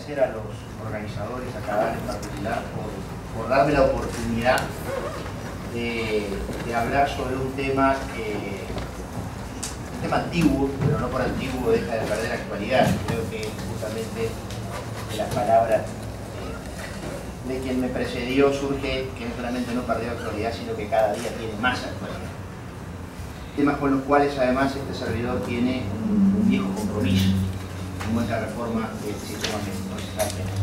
agradecer a los organizadores, a Cabal en particular, por darme la oportunidad de hablar sobre un tema antiguo, pero no por antiguo deja de perder actualidad. Creo que justamente de las palabras de quien me precedió surge que no solamente no perdió actualidad, sino que cada día tiene más actualidad. Temas con los cuales además este servidor tiene un viejo compromiso, como es la reforma del sistema procesal penal.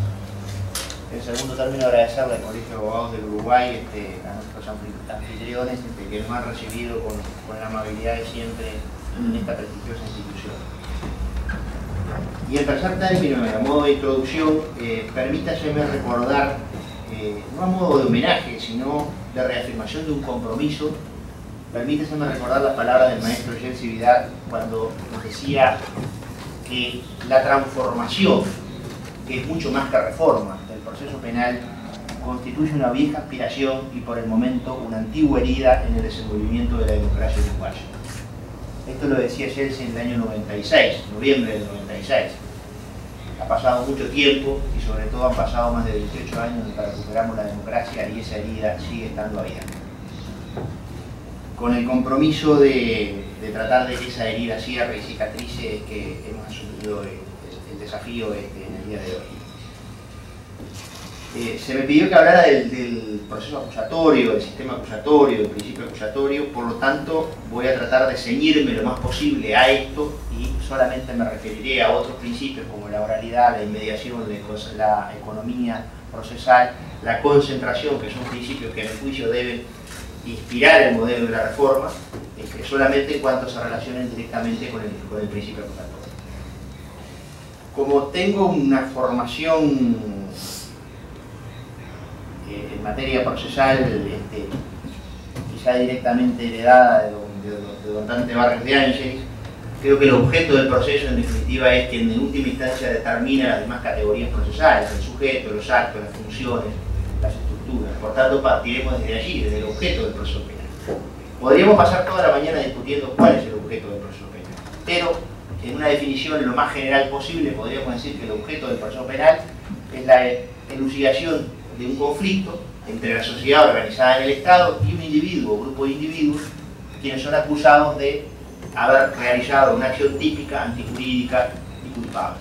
En segundo término, agradecerle al Colegio de Abogados del Uruguay, a nuestros anfitriones que nos han recibido con la amabilidad de siempre en esta prestigiosa institución. Y en tercer término, a modo de introducción, permítaseme recordar, no a modo de homenaje, sino de reafirmación de un compromiso, permítaseme recordar las palabras del maestro Jelsi Vidal cuando nos decía que la transformación, que es mucho más que reforma del proceso penal, constituye una vieja aspiración y por el momento una antigua herida en el desenvolvimiento de la democracia uruguaya. Esto lo decía Jelsi en el año 96, noviembre del 96. Ha pasado mucho tiempo y sobre todo han pasado más de 28 años desde que recuperamos la democracia y esa herida sigue estando abierta. Con el compromiso de tratar de que esa herida cierre y cicatrice es que hemos asumido el desafío en el día de hoy. Se me pidió que hablara del proceso acusatorio, del sistema acusatorio, del principio acusatorio, por lo tanto voy a tratar de ceñirme lo más posible a esto y solamente me referiré a otros principios como la oralidad, la inmediación, la economía procesal, la concentración, que son principios que en el juicio deben inspirar el modelo de la reforma, solamente en cuanto se relacionen directamente con el principio acusatorio. Como tengo una formación en materia procesal, quizá directamente heredada de don Dante Barrios de Ángeles, creo que el objeto del proceso en definitiva es quien en última instancia determina las demás categorías procesales, el sujeto, los actos, las funciones, las estructuras. Por tanto, partiremos desde allí, desde el objeto del proceso penal. Podríamos pasar toda la mañana discutiendo cuál es el objeto del proceso penal, pero en una definición lo más general posible podríamos decir que el objeto del proceso penal es la elucidación de un conflicto entre la sociedad organizada en el Estado y un individuo o grupo de individuos quienes son acusados de haber realizado una acción típica, antijurídica y culpable.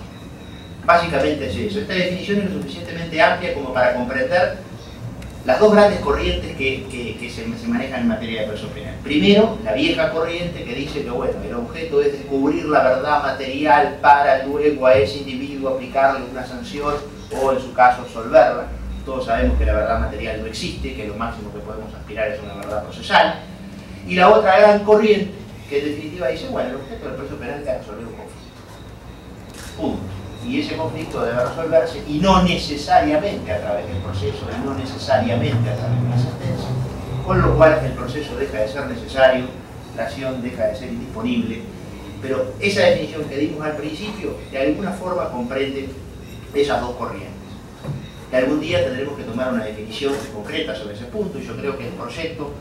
Básicamente es eso. Esta definición es lo suficientemente amplia como para comprender las dos grandes corrientes que se manejan en materia de proceso penal. Primero, la vieja corriente que dice que bueno, el objeto es descubrir la verdad material para luego a ese individuo aplicarle una sanción o en su caso absolverla. Todos sabemos que la verdad material no existe, que lo máximo que podemos aspirar es una verdad procesal. Y la otra gran corriente, que en definitiva dice, bueno, el objeto del proceso penal es resolver un conflicto. Punto. Y ese conflicto debe resolverse, y no necesariamente a través del proceso, y no necesariamente a través de una sentencia. Con lo cual el proceso deja de ser necesario, la acción deja de ser indisponible. Pero esa definición que dimos al principio, de alguna forma comprende esas dos corrientes. Que algún día tendremos que tomar una definición concreta sobre ese punto, y yo creo que el proyecto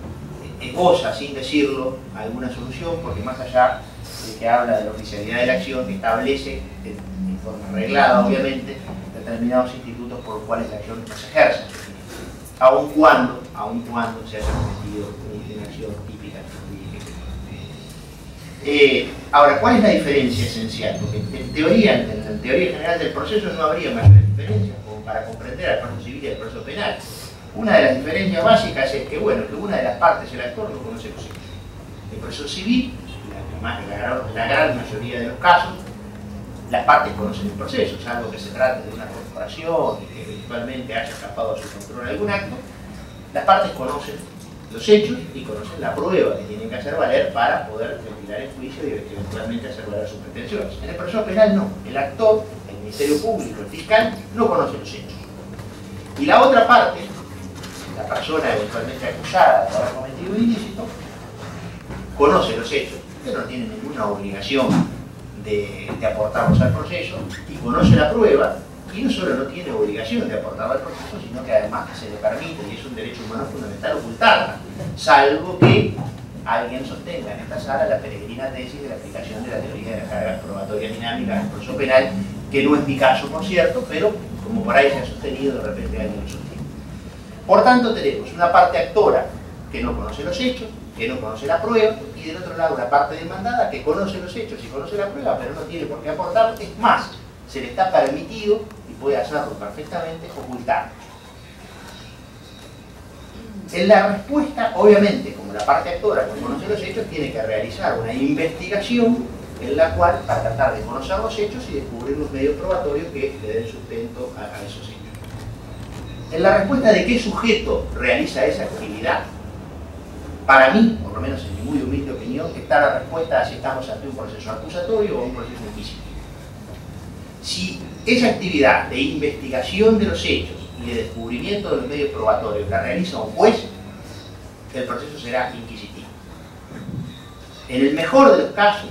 esboza, sin decirlo, alguna solución, porque más allá de que habla de la oficialidad de la acción, establece, en forma arreglada obviamente, determinados institutos por los cuales la acción no se ejerce, aun cuando se haya cometido una acción típica. Ahora, ¿cuál es la diferencia esencial? Porque en teoría general del proceso no habría mayores diferencias para comprender al proceso civil y al proceso penal. Una de las diferencias básicas es que, bueno, que una de las partes, el actor, no conoce los hechos. El proceso civil, la gran mayoría de los casos, las partes conocen el proceso, salvo que se trate de una corporación y que eventualmente haya escapado a su control algún acto. Las partes conocen los hechos y conocen la prueba que tienen que hacer valer para poder ventilar el juicio y eventualmente hacer valer sus pretensiones. En el proceso penal no. El actor, el Ministerio Público, el fiscal, no conoce los hechos. Y la otra parte, la persona eventualmente acusada de haber cometido un ilícito, conoce los hechos, pero no tiene ninguna obligación de aportarlos al proceso, y conoce la prueba, y no solo no tiene obligación de aportarla al proceso, sino que además se le permite, y es un derecho humano fundamental, ocultarla, salvo que alguien sostenga en esta sala la peregrina tesis de la aplicación de la teoría de las cargas probatorias dinámicas del proceso penal, que no es mi caso, por cierto, pero como por ahí se ha sostenido, de repente alguien lo sostiene. Por tanto, tenemos una parte actora que no conoce los hechos, que no conoce la prueba, y del otro lado una parte demandada que conoce los hechos y conoce la prueba, pero no tiene por qué aportar. Es más, se le está permitido, y puede hacerlo perfectamente, ocultar. En la respuesta, obviamente, como la parte actora no conoce los hechos, tiene que realizar una investigación en la cual, para tratar de conocer los hechos y descubrir los medios probatorios que le den sustento a esos hechos. En la respuesta de qué sujeto realiza esa actividad, para mí, por lo menos en mi muy humilde opinión, está la respuesta a si estamos ante un proceso acusatorio o un proceso inquisitivo. Si esa actividad de investigación de los hechos y de descubrimiento de los medios probatorios la realiza un juez, el proceso será inquisitivo. En el mejor de los casos,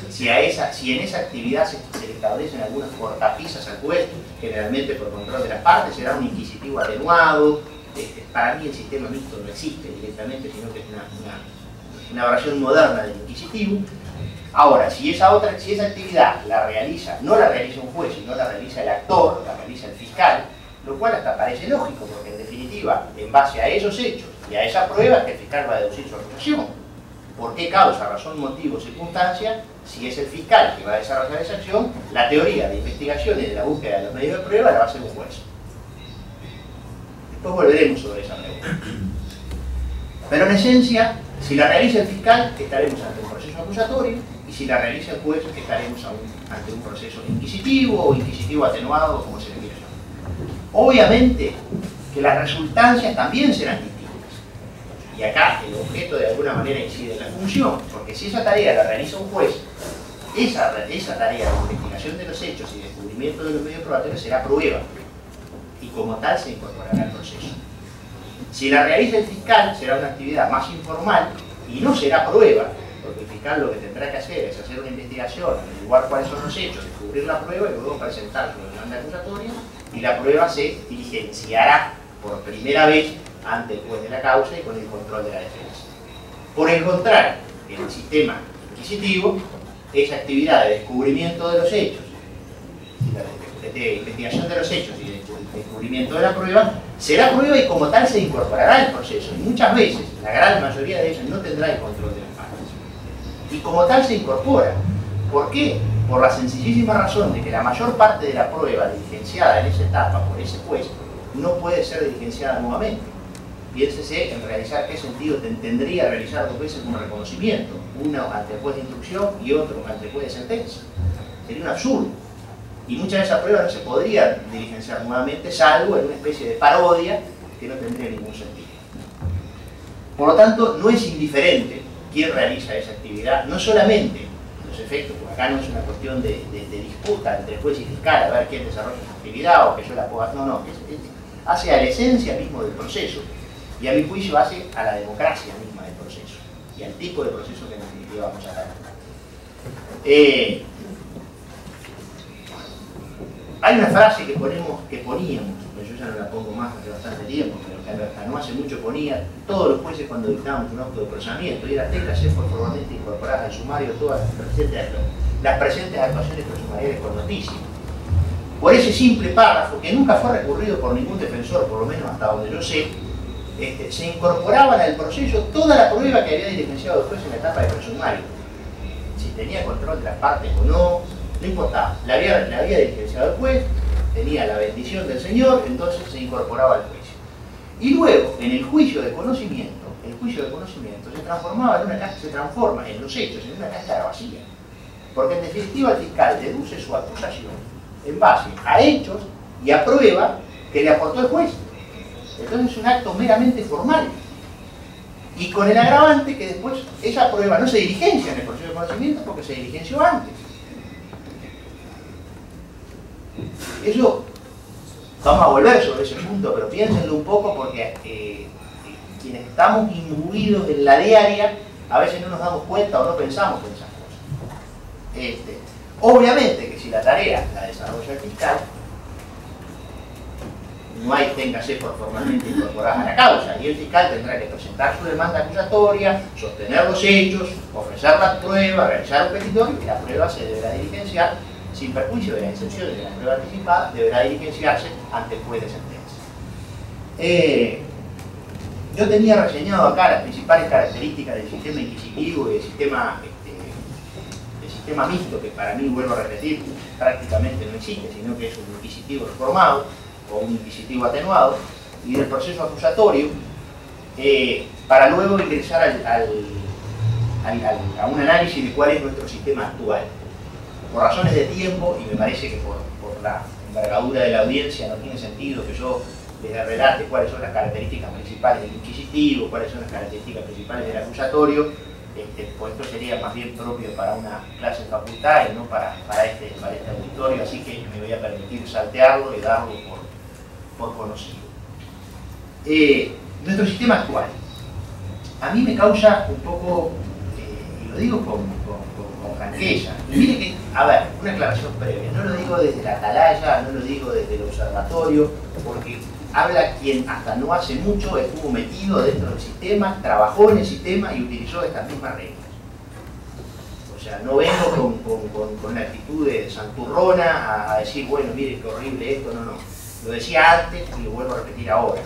si en esa actividad se le establecen algunas cortapisas al juez, generalmente por control de las partes, será un inquisitivo atenuado. Para mí el sistema mixto no existe directamente, sino que es una versión moderna del inquisitivo. Ahora, si esa actividad no la realiza un juez, sino la realiza el actor, la realiza el fiscal, lo cual hasta parece lógico, porque en definitiva, en base a esos hechos y a esa prueba, es que el fiscal va a deducir su acusación. ¿Por qué causa, razón, motivo, circunstancia? Si es el fiscal que va a desarrollar esa acción, la teoría de investigación y de la búsqueda de los medios de prueba la va a hacer un juez. Después volveremos sobre esa pregunta. Pero en esencia, si la realiza el fiscal, estaremos ante un proceso acusatorio, y si la realiza el juez, estaremos ante un proceso inquisitivo o inquisitivo atenuado, como se le quiera llamar. Obviamente que las resultancias también serán distintas. Y acá el objeto de alguna manera incide en la función, porque si esa tarea la realiza un juez, esa tarea de investigación de los hechos y descubrimiento de los medios probatorios será prueba, y como tal se incorporará al proceso. Si la realiza el fiscal, será una actividad más informal y no será prueba, porque el fiscal lo que tendrá que hacer es hacer una investigación, averiguar cuáles son los hechos, descubrir la prueba y luego presentar su demanda acusatoria, y la prueba se diligenciará por primera vez ante el juez de la causa y con el control de la defensa. Por el contrario, en el sistema inquisitivo, esa actividad de descubrimiento de los hechos, de investigación de los hechos y de descubrimiento de la prueba, será prueba y como tal se incorporará al proceso. Y muchas veces, la gran mayoría de ellas, no tendrá el control de las partes. Y como tal se incorpora. ¿Por qué? Por la sencillísima razón de que la mayor parte de la prueba diligenciada en esa etapa por ese juez no puede ser diligenciada nuevamente. Piénsese en realizar qué sentido tendría realizar dos veces un reconocimiento, uno ante el juez de instrucción y otro ante el juez de sentencia. Sería un absurdo. Y muchas de esas pruebas no se podrían diligenciar nuevamente, salvo en una especie de parodia que no tendría ningún sentido. Por lo tanto, no es indiferente quién realiza esa actividad, no solamente los efectos, porque acá no es una cuestión de disputa entre juez y fiscal a ver quién desarrolla esa actividad o que yo la pueda... No, hace a la esencia mismo del proceso y a mi juicio hace a la democracia misma del proceso y al tipo de proceso que en definitiva vamos a dar. Hay una frase que poníamos, pero yo ya no la pongo más hace bastante tiempo, pero que hasta no hace mucho ponía todos los jueces cuando dictábamos un auto de procesamiento, y era téngase por formalmente incorporadas al sumario todas las presentes actuaciones prosumariales con noticia. Por ese simple párrafo, que nunca fue recurrido por ningún defensor, por lo menos hasta donde yo sé, se incorporaban al proceso toda la prueba que había diligenciado el juez en la etapa de presumario. Si tenía control de las partes o no, no importaba, la había diligenciado el juez, tenía la bendición del señor, entonces se incorporaba al juicio. Y luego, en el juicio de conocimiento, se transforma en los hechos en una cáscara vacía. Porque en definitiva el fiscal deduce su acusación en base a hechos y a prueba que le aportó el juez. Entonces es un acto meramente formal. Y con el agravante que después esa prueba no se diligencia en el proceso de conocimiento porque se diligenció antes. Eso, vamos a volver sobre ese punto, pero piénsenlo un poco porque quienes estamos imbuidos en la diaria, a veces no nos damos cuenta o no pensamos en esas cosas. Obviamente que si la tarea la desarrolla el fiscal, no hay téngase por formalmente incorporadas a la causa, y el fiscal tendrá que presentar su demanda acusatoria, sostener los hechos, ofrecer las pruebas, realizar un petitorio, y la prueba se deberá diligenciar, sin perjuicio de las excepciones de la prueba anticipada, deberá diligenciarse ante el juez de sentencia. Yo tenía reseñado acá las principales características del sistema inquisitivo y del sistema mixto, que para mí, vuelvo a repetir, prácticamente no existe, sino que es un inquisitivo reformado o un inquisitivo atenuado, y del proceso acusatorio, para luego ingresar a un análisis de cuál es nuestro sistema actual. Por razones de tiempo, y me parece que por la envergadura de la audiencia no tiene sentido que yo les relate cuáles son las características principales del inquisitivo, cuáles son las características principales del acusatorio. Pues esto sería más bien propio para una clase de facultad y no para este auditorio, así que me voy a permitir saltearlo y darlo por conocido. Nuestro sistema actual, a mí me causa un poco, y lo digo con franqueza, y mire que, a ver, una aclaración previa, no lo digo desde la atalaya, no lo digo desde el observatorio, porque habla quien hasta no hace mucho estuvo metido dentro del sistema, trabajó en el sistema y utilizó estas mismas reglas. O sea, no vengo con la actitud de santurrona a decir, bueno, mire qué horrible esto, no. Lo decía antes y lo vuelvo a repetir ahora.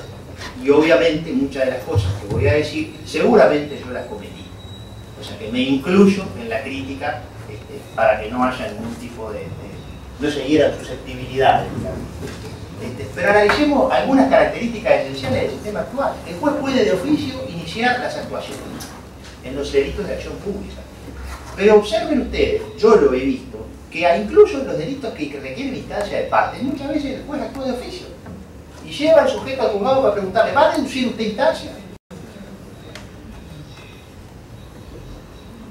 Y obviamente muchas de las cosas que voy a decir, seguramente yo las cometí. O sea, que me incluyo en la crítica para que no haya ningún tipo no se hieran susceptibilidades. Pero analicemos algunas características esenciales del sistema actual. El juez puede de oficio iniciar las actuaciones en los delitos de acción pública. Pero observen ustedes, yo lo he visto, que incluso en los delitos que requieren instancia de parte, muchas veces el juez actúa de oficio y lleva al sujeto al juzgado para preguntarle, ¿va a deducir usted instancia?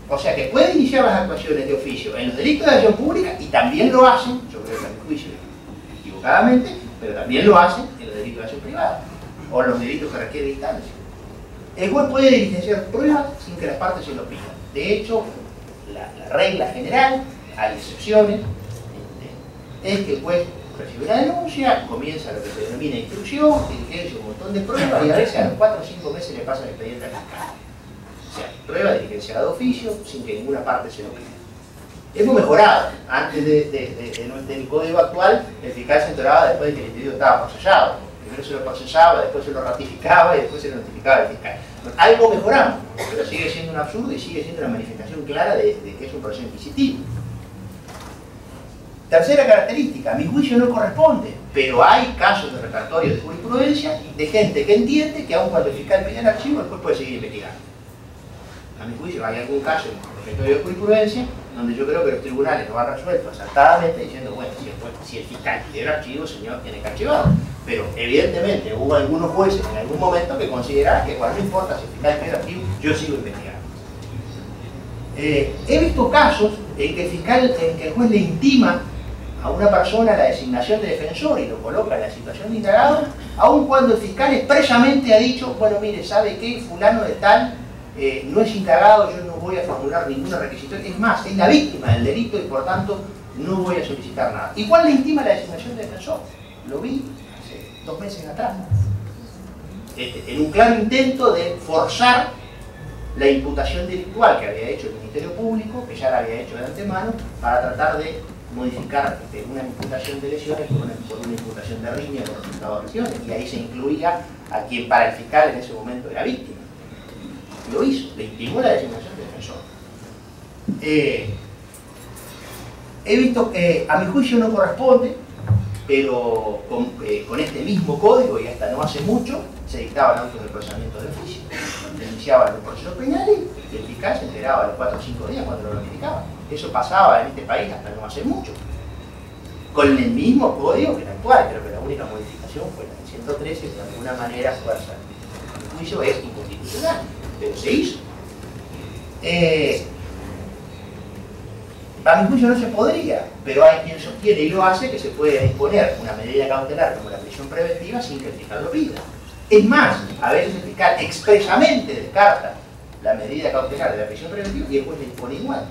O sea que puede iniciar las actuaciones de oficio en los delitos de acción pública y también lo hacen, yo creo que a mi juicio equivocadamente, pero también lo hacen en los delitos de acción privada o en los delitos que requieren instancia. El juez puede diligenciar pruebas sin que las partes se lo pidan. De hecho, la regla general, hay excepciones, es que el juez recibe una denuncia, comienza lo que se denomina instrucción, diligencia un montón de pruebas y a veces a los 4 o 5 meses le pasa el expediente al fiscal. O sea, prueba diligenciada de oficio sin que ninguna parte se lo pida. Hemos mejorado. Antes del código actual, el fiscal se enteraba después de que el individuo estaba procesado. Primero se lo procesaba, después se lo ratificaba y después se lo notificaba al fiscal. Algo mejoramos, pero sigue siendo un absurdo y sigue siendo una manifestación clara de que es un proceso inquisitivo. Tercera característica, a mi juicio no corresponde, pero hay casos de repertorio de jurisprudencia de gente que entiende que aun cuando el fiscal pide el archivo, el juez puede seguir investigando. A mi juicio hay algún caso en el repertorio de jurisprudencia donde yo creo que los tribunales lo han resuelto acertadamente diciendo, bueno, si el fiscal pide el archivo, señor, tiene que archivarlo. Pero evidentemente hubo algunos jueces en algún momento que consideraron que cuando no importa si el fiscal pide el archivo, yo sigo investigando. He visto casos en que el juez le intima a una persona la designación de defensor y lo coloca en la situación de indagado, aun cuando el fiscal expresamente ha dicho, bueno, mire, ¿sabe qué? Fulano de tal no es indagado, yo no voy a formular ninguna requisitoria. Es más, es la víctima del delito y por tanto no voy a solicitar nada. Igual le intima la designación de defensor. Lo vi hace 2 meses atrás. En un claro intento de forzar la imputación delictual que había hecho el Ministerio Público, que ya la había hecho de antemano, para tratar de modificar una imputación de lesiones por una imputación de riña por resultado de lesiones. Y ahí se incluía a quien para el fiscal en ese momento era víctima. Lo hizo, le intimó la designación de defensor. He visto que a mi juicio no corresponde, pero con este mismo código, y hasta no hace mucho, se dictaban autos de procesamiento de oficio. Se iniciaban los procesos penales y el fiscal se enteraba a los 4 o 5 días cuando lo notificaban. Eso pasaba en este país hasta no hace mucho. Con el mismo código que el actual, creo que la única modificación fue la del 113, que de alguna manera fuerza. A mi juicio es inconstitucional, pero se hizo. A mi juicio no se podría, pero hay quien sostiene y lo hace que se puede disponer una medida cautelar como la prisión preventiva sin que el fiscal lo pida. Es más, a veces el fiscal expresamente descarta la medida cautelar de la prisión preventiva y después le dispone igual.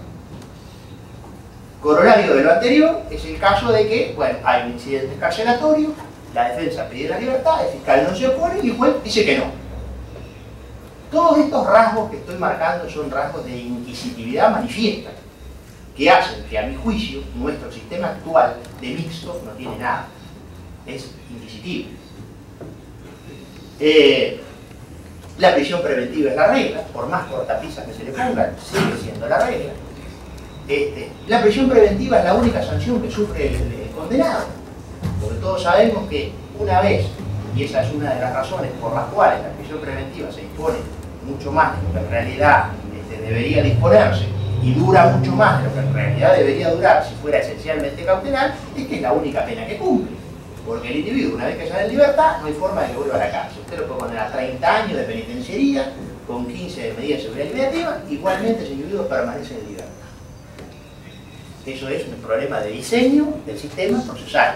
Corolario de lo anterior es el caso de que, bueno, hay un incidente carcelatorio, la defensa pide la libertad, el fiscal no se opone y el juez dice que no. Todos estos rasgos que estoy marcando son rasgos de inquisitividad manifiesta, que hacen que, a mi juicio, nuestro sistema actual de mixto no tiene nada. Es inquisitivo. La prisión preventiva es la regla, por más cortapisas que se le pongan, sigue siendo la regla. La prisión preventiva es la única sanción que sufre el condenado, porque todos sabemos que una vez, y esa es una de las razones por las cuales la prisión preventiva se dispone mucho más de lo que en realidad debería disponerse y dura mucho más de lo que en realidad debería durar si fuera esencialmente cautelar, es que es la única pena que cumple. Porque el individuo, una vez que sale en libertad, no hay forma de que vuelva a la cárcel. Usted lo puede poner a 30 años de penitenciaría, con 15 de medidas de seguridad liberativa, igualmente ese individuo permanece en libertad. Eso es un problema de diseño del sistema procesal.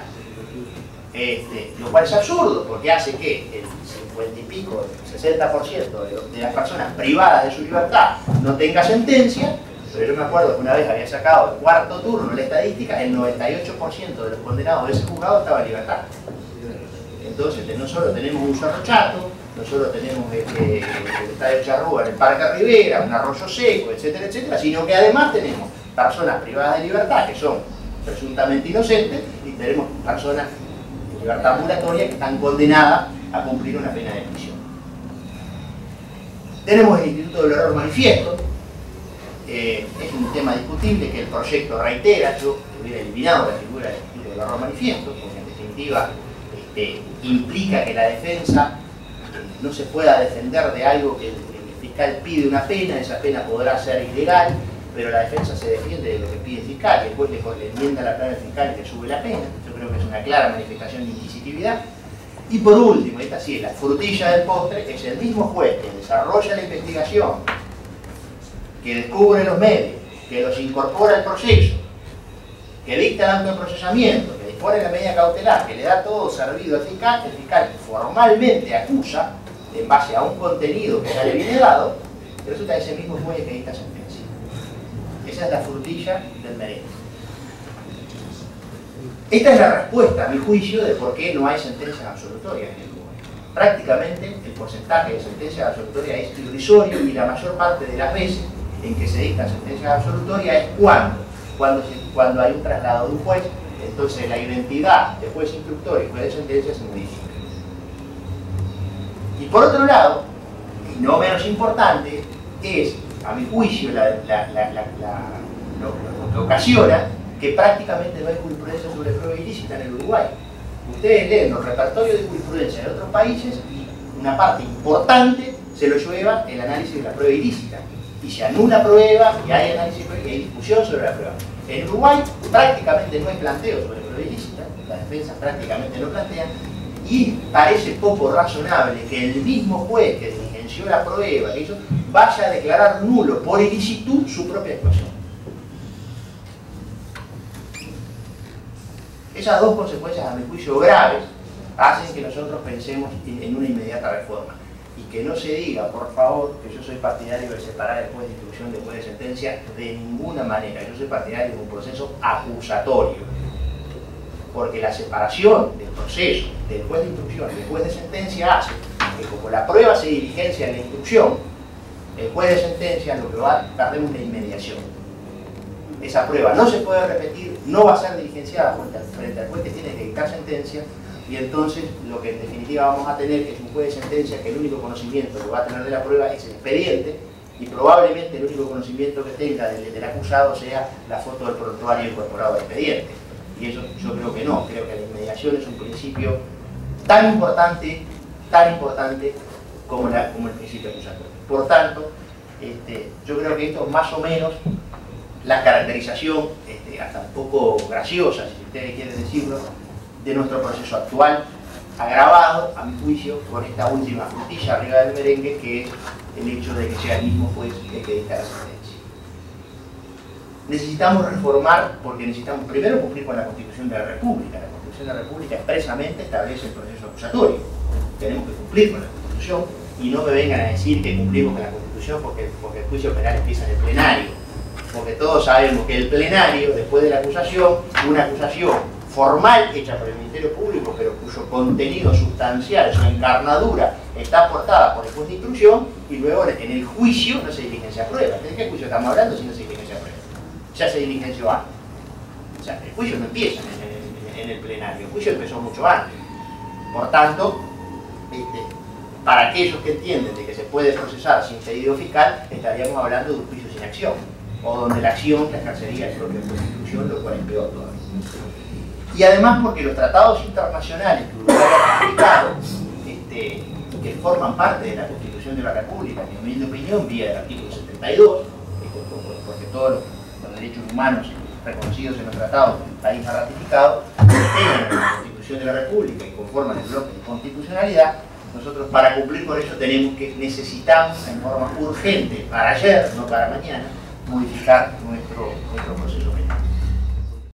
Lo cual es absurdo, porque hace que el 50 y pico, el 60% de las personas privadas de su libertad no tenga sentencia. Pero yo me acuerdo que una vez había sacado el cuarto turno en la estadística, el 98% de los condenados de ese juzgado estaba en libertad. Entonces, no solo tenemos un Cerro Chato, no solo tenemos el estadio Charrúa en el Parque Rivera, un Arroyo Seco, etcétera, etcétera, sino que además tenemos personas privadas de libertad que son presuntamente inocentes y tenemos personas en libertad ambulatoria que están condenadas a cumplir una pena de prisión. Tenemos el Instituto del Error Manifiesto. Es un tema discutible que el proyecto reitera. Yo hubiera eliminado la figura del Instituto del Error Manifiesto, porque en definitiva implica que la defensa no se pueda defender de algo que el fiscal pide una pena, esa pena podrá ser ilegal, pero la defensa se defiende de lo que pide el fiscal y después le enmienda la plana al fiscal y le sube la pena. Yo creo que es una clara manifestación de inquisitividad. Y por último, esta sí es la frutilla del postre, es el mismo juez que desarrolla la investigación, que descubre los medios, que los incorpora al proceso, que dicta el acto de procesamiento, que dispone la medida cautelar, que le da todo servido al fiscal, el fiscal formalmente acusa en base a un contenido que ya le viene dado, y resulta ese mismo juez que dicta sentencia. Esa es la frutilla del merengue. Esta es la respuesta, a mi juicio, de por qué no hay sentencias absolutorias en el Uruguay. Prácticamente el porcentaje de sentencias absolutorias es irrisorio y la mayor parte de las veces en que se dictan sentencias absolutorias es cuando hay un traslado de un juez, entonces la identidad de juez instructor y juez de sentencia se modifica. Y por otro lado, y no menos importante, es, a mi juicio, lo que ocasiona que prácticamente no hay jurisprudencia sobre prueba ilícita en el Uruguay. Ustedes leen los repertorios de jurisprudencia de otros países y una parte importante se lo lleva el análisis de la prueba ilícita. Y se anula prueba y hay análisis y hay discusión sobre la prueba. En Uruguay prácticamente no hay planteo sobre prueba ilícita, las defensas prácticamente no plantean, y parece poco razonable que el mismo juez que diligenció la prueba, que hizo, vaya a declarar nulo por ilicitud su propia actuación. Esas dos consecuencias, a mi juicio, graves, hacen que nosotros pensemos en una inmediata reforma. Y que no se diga, por favor, que yo soy partidario de separar el juez de instrucción del juez de sentencia de ninguna manera. Yo soy partidario de un proceso acusatorio. Porque la separación del proceso del juez de instrucción y del juez de sentencia hace que, como la prueba se diligencia en la instrucción, el juez de sentencia lo que va a tardar una inmediación. Esa prueba no se puede repetir, no va a ser diligenciada frente al juez que tiene que dictar sentencia, y entonces lo que en definitiva vamos a tener es un juez de sentencia que el único conocimiento que va a tener de la prueba es el expediente, y probablemente el único conocimiento que tenga del acusado sea la foto del prontuario incorporado al expediente. Y eso yo creo que no, creo que la inmediación es un principio tan importante como el principio acusatorio. Por tanto, yo creo que esto es más o menos la caracterización, hasta un poco graciosa, si ustedes quieren decirlo, de nuestro proceso actual, agravado, a mi juicio, con esta última frutilla arriba del merengue, que es el hecho de que sea el mismo juez el que dicta la sentencia. Necesitamos reformar, porque necesitamos primero cumplir con la Constitución de la República. La Constitución de la República expresamente establece el proceso acusatorio. Tenemos que cumplir con la Constitución, y no me vengan a decir que cumplimos con la Constitución porque el juicio penal empieza en el plenario. Porque todos sabemos que el plenario, después de la acusación, una acusación formal hecha por el Ministerio Público, pero cuyo contenido sustancial, su encarnadura, está aportada por el juez de instrucción, y luego en el juicio no se diligencia prueba. ¿De qué juicio estamos hablando si no se diligencia prueba? Ya se diligenció antes. O sea, el juicio no empieza en el plenario, el juicio empezó mucho antes. Por tanto, para aquellos que entienden de que se puede procesar sin pedido fiscal, estaríamos hablando de un juicio sin acción, o donde la acción la ejercería el propio juez de instrucción, lo cual es peor todavía. Y además porque los tratados internacionales que Uruguay ha ratificado, que forman parte de la Constitución de la República, en mi humilde opinión, vía del artículo 72, porque todos los derechos humanos reconocidos en los tratados que el país ha ratificado, integran la Constitución de la República y conforman el bloque de constitucionalidad. Nosotros, para cumplir con eso, necesitamos en forma urgente, para ayer, no para mañana, modificar nuestro